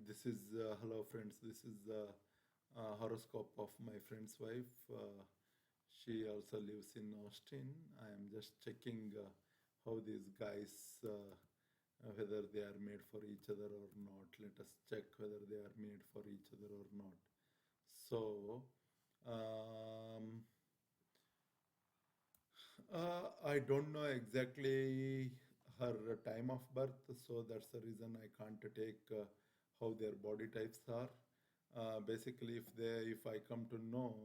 This is hello friends. This is the horoscope of my friend's wife. She also lives in Austin. I am just checking how these guys, whether they are made for each other or not. Let us check whether they are made for each other or not. So, um, I don't know exactly her time of birth, so that's the reason I can't take how their body types are. Basically, if I come to know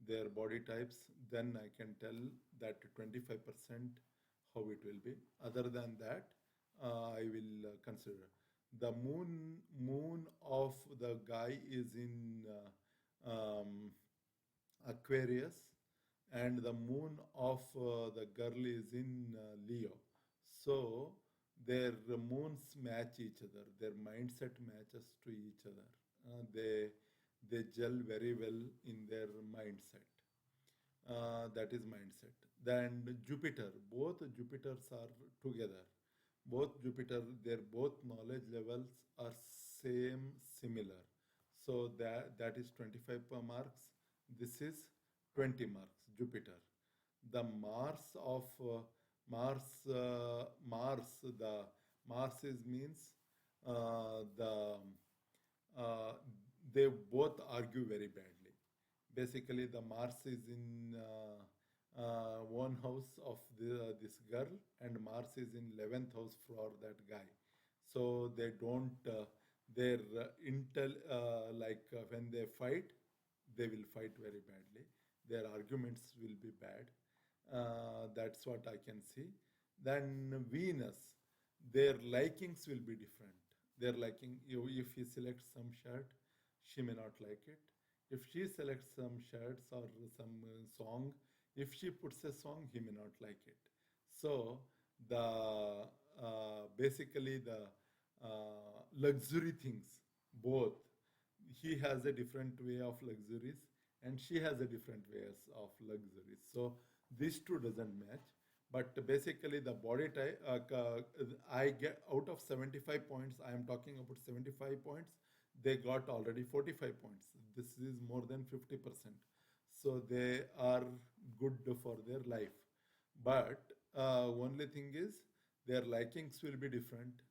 their body types, then I can tell that 25% how it will be. Other than that, I will consider the moon of the guy is in Aquarius, and the moon of the girl is in Leo. So their moons match each other. Their mindset matches to each other. They gel very well in their mindset. That is mindset. Then Jupiter, both Jupiters are together. Both Jupiter, their both knowledge levels are similar. So that is 25 per marks. This is 20 marks. Jupiter. The Mars of the Mars is means the uh, they both argue very badly. Basically, the Mars is in one house of this girl, and Mars is in 11th house for that guy. So they don't, their intel, when they fight, they will fight very badly. Their arguments will be bad. That's what I can see. Then Venus, their likings will be different. Their liking, if he selects some shirt, she may not like it. If she selects some shirts or some song, if she puts a song, he may not like it. So the basically the luxury things, both, he has a different way of luxuries and she has a different ways of luxuries. So these two doesn't match. But basically the body type, I get out of 75 points, I am talking about 75 points, they got already 45 points. This is more than 50%. So they are good for their life. But only thing is their likings will be different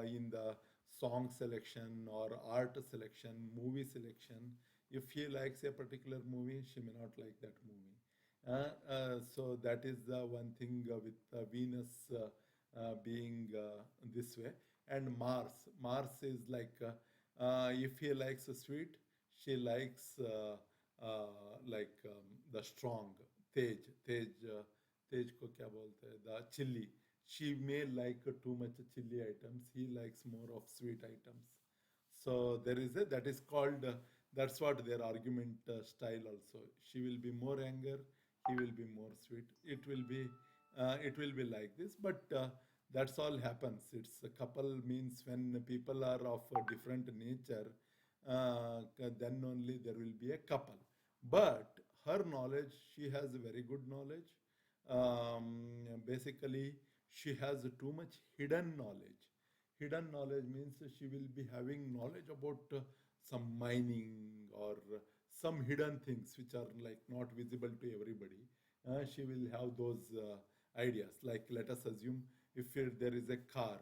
in the song selection or art selection, movie selection. If he likes a particular movie, she may not like that movie. So that is the one thing with Venus being this way. And Mars is like if he likes a sweet, she likes the strong तेज को क्या बोलते हैं the chili. She may like too much chili items. He likes more of sweet items. So there is a that is called that's what their argument style also. She will be more anger, he will be more sweet. It will be like this, but that's all happens. It's a couple means when people are of a different nature, then only there will be a couple. But her knowledge, she has a very good knowledge. Basically, she has too much hidden knowledge. Hidden knowledge means she will be having knowledge about some mining or some hidden things which are like not visible to everybody. She will have those ideas. Like let us assume if there is a car,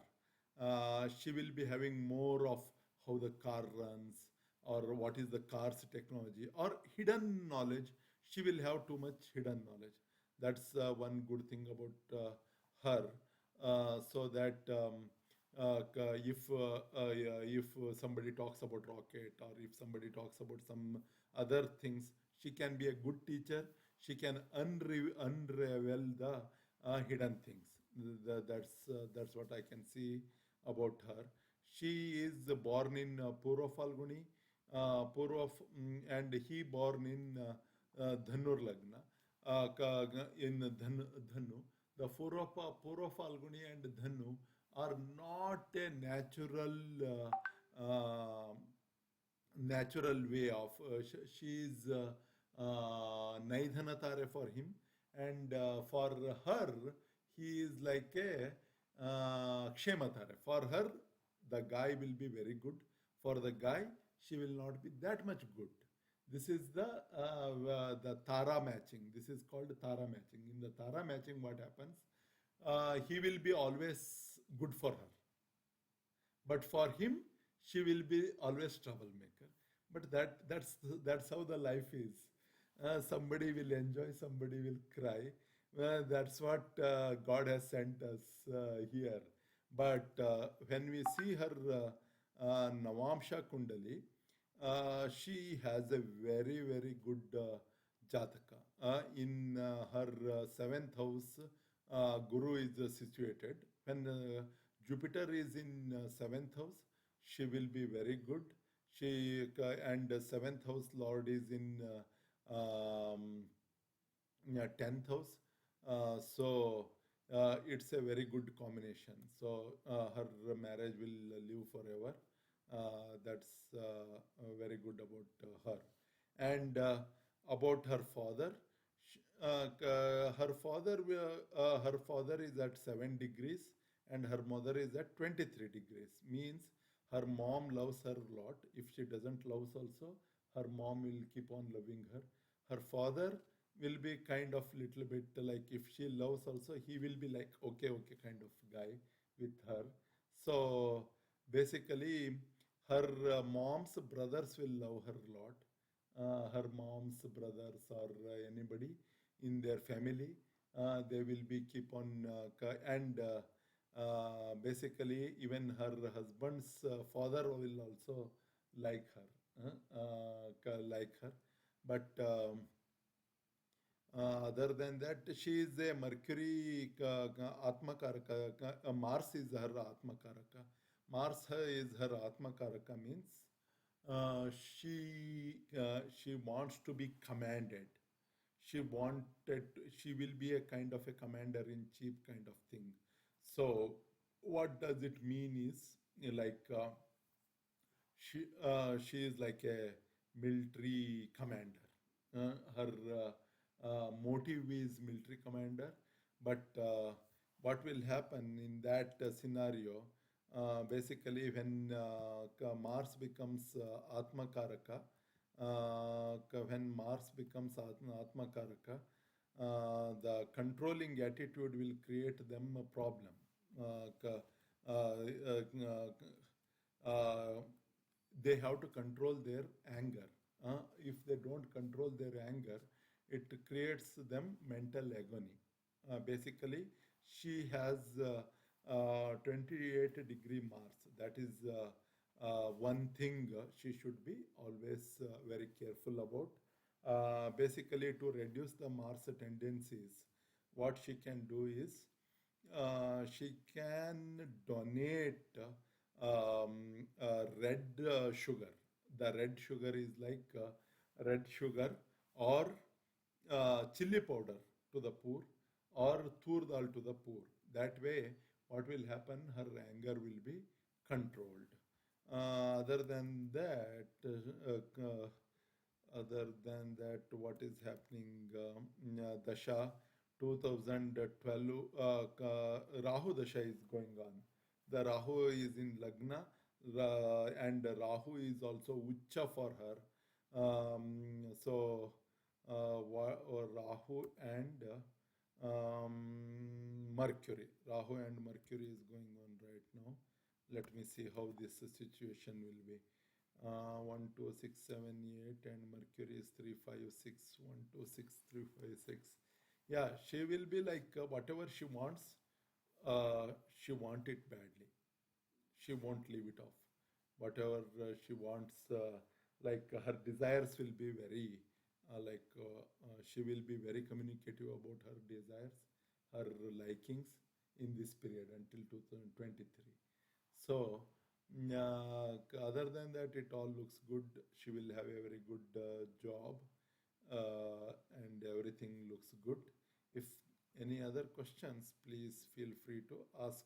she will be having more of how the car runs or what is the car's technology or hidden knowledge. She will have too much hidden knowledge. That's one good thing about her. So that if somebody talks about rocket or if somebody talks about some other things, she can be a good teacher. She can unravel the hidden things. That's what I can see about her. She is born in Purva Falguni, and he born in Dhanur Lagna. In Dhanu, the Purva Falguni and Dhanu are not a natural way of. She is Naidhanatare for him, and for her, he is like a Kshematare. For her, the guy will be very good. For the guy, she will not be that much good. This is the Tara matching. This is called Tara matching. In the Tara matching, what happens? He will be always good for her, but for him, she will be always troublemaker. But that's how the life is. Somebody will enjoy, somebody will cry. That's what God has sent us here. But when we see her Navamsha Kundali, she has a very, very good Jataka. In her seventh house, Guru is situated. When Jupiter is in seventh house, she will be very good. And the seventh house Lord is in yeah, 10th house. So it's a very good combination. So her marriage will live forever. That's very good about her. And about her father, her father is at 7 degrees and her mother is at 23 degrees. Means her mom loves her a lot. If she doesn't love also, her mom will keep on loving her. Her father will be kind of little bit like, if she loves also, he will be like okay, okay kind of guy with her. So basically, her mom's brothers will love her a lot. Her mom's brothers or anybody in their family, they will be keep on and basically even her husband's father will also like her, like her. But other than that, she is a Mercury Atmakaraka. Mars is her Atmakaraka. Mars is her Atmakaraka means she wants to be commanded. She will be a kind of a commander in chief kind of thing. So what does it mean is like she is like a military commander. Her motive is military commander, but what will happen in that scenario? Basically, when Mars becomes Atma Karaka, when Mars becomes Atma Karaka, the controlling attitude will create them a problem. They have to control their anger. If they don't control their anger, it creates them mental agony. Basically, she has 28-degree Mars. That is one thing she should be always very careful about. Basically, to reduce the Mars tendencies, what she can do is she can donate red sugar. The red sugar is like red sugar or chili powder to the poor or tur dal to the poor. That way, what will happen? Her anger will be controlled. Other than that, what is happening? Dasha 2012, Rahu Dasha is going on. The Rahu is in Lagna, and Rahu is also Ucha for her. So, Rahu and Mercury. Rahu and Mercury is going on right now. Let me see how this situation will be. 1, 2, 6, 7, 8, and Mercury is 3, 5, 6, 1, 2, 6, 3, 5, 6. Yeah, she will be like whatever she wants, she want it badly. She won't leave it off. Whatever she wants, like her desires will be very, she will be very communicative about her desires, her likings in this period until 2023. So, other than that, it all looks good. She will have a very good job, and everything looks good. If any other questions, please feel free to ask